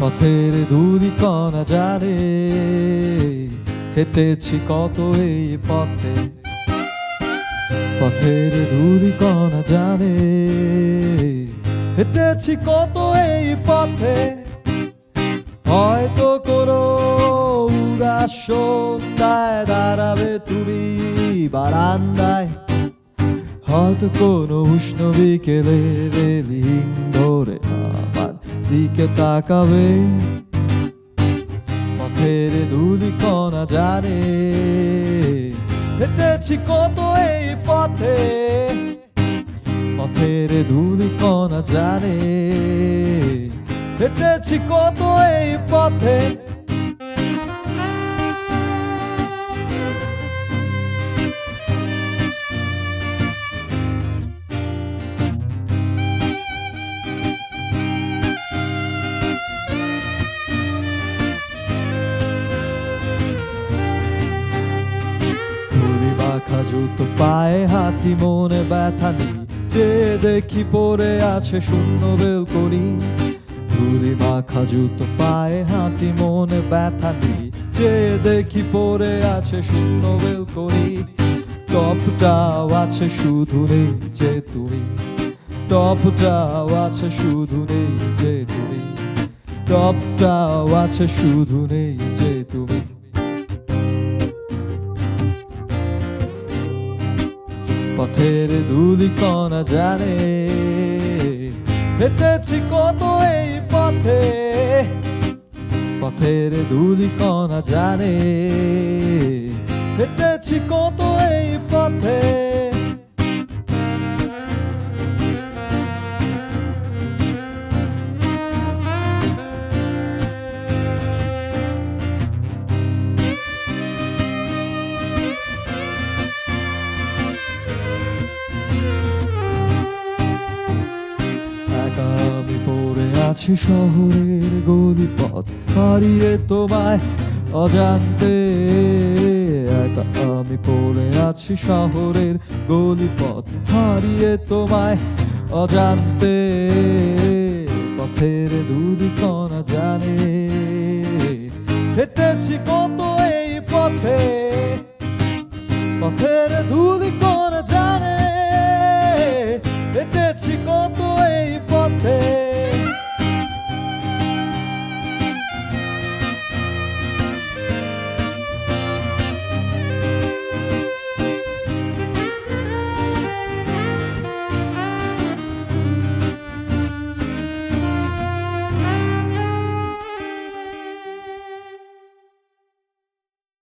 পথের ধূলিকণা জানে হেঁটেছি কত এই পথে। পথের ধূলিকণা জানে হেঁটেছি কত এই পথে। হয়তো কোনো উদাস সন্ধ্যায় দাঁড়াবে তুমি বারান্দায়, হয়তো কোনো উষ্ণ বিকেলে রেলিং ধরে আমার দিকে তাকাবে। পথের ধূলিকণা জানে হেঁটেছি কত এই পথে। পথের ধূলিকণা জানে হেঁটেছি কত এই পথে। মাখা জুতো পায়ে হাঁটি মনে ব্যথা নেই, যে দেখি পড়ে আছে শূন্য বেলকনি। ধুলি মাখা জুতো পায়ে হাঁটি মনে ব্যথা নেই, যে দেখি পড়ে আছে শূন্য বেলকনি। টপটাও আছে শুধু নেই যে তুমি, টপটাও আছে শুধু নেই যে তুমি, টপটাও আছে শুধু নেই যে তুমি। পথের ধূলিকণা জানে হেঁটেছি কত এই পথে। পথের ধূলিকণা জানে হেঁটেছি কত এই পথে। আমি পড়ে আছি শহরের গলিপথ হারিয়ে তোমায় অজান্তে। একা আমি পড়ে আছি শহরের গলিপথ হারিয়ে তোমায় অজান্তে। পথের ধূলিকণা জানে হেঁটেছি কত